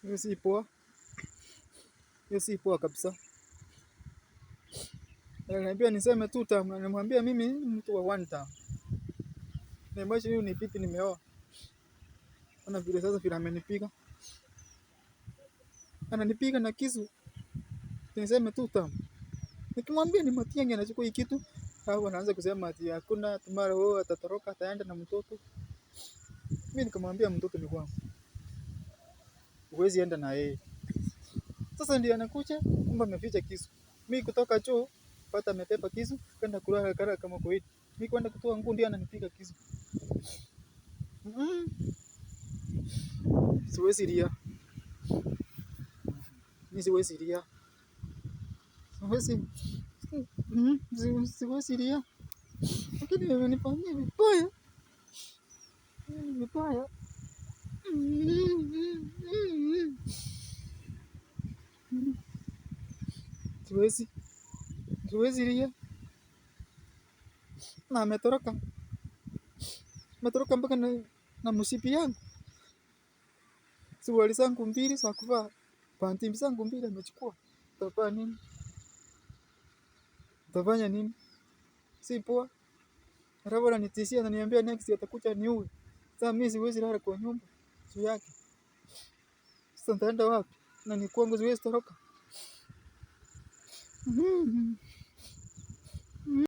Hiyo si poa. Hiyo si poa kabisa. Ananiambia niseme 2 term, namwambia mimi mtu wa 1 term. Na maisha hiyo ni pipi nimeoa. Ona vile sasa vile amenipiga. Ananipiga na kisu. Niseme 2 term. Nikimwambia ni Matiang'i anachukua hii kitu, au anaanza kusema ati hakuna tomorrow atatoroka ataenda na mtoto. Mimi nikamwambia mtoto ni kwangu. Huwezi enda na yeye. Sasa ndio anakuja, kumbe ameficha kisu. Mimi kutoka choo, pata amepepa kisu, kwenda kulala kara kama kawaida. Mimi kwenda kutoa nguo ndio ananipiga kisu. Siwezi lia. Mimi siwezi lia. Siwezi lia. Lakini amenifanyia vibaya. Vibaya. Siwezi lia. Na ametoroka. Ametoroka mpaka na mshipi yangu. Suruali zangu 2 za kuvaa. Panti zangu 2 amechukua. Utafanya nini? Utafanya nini? Si poa. Alafu ananitishia ananiambia next atakuja niue. Sasa mimi siwezi lala kwa nyumba juu yake. Sasa nitaenda wapi? Na ni kwangu siwezi toroka.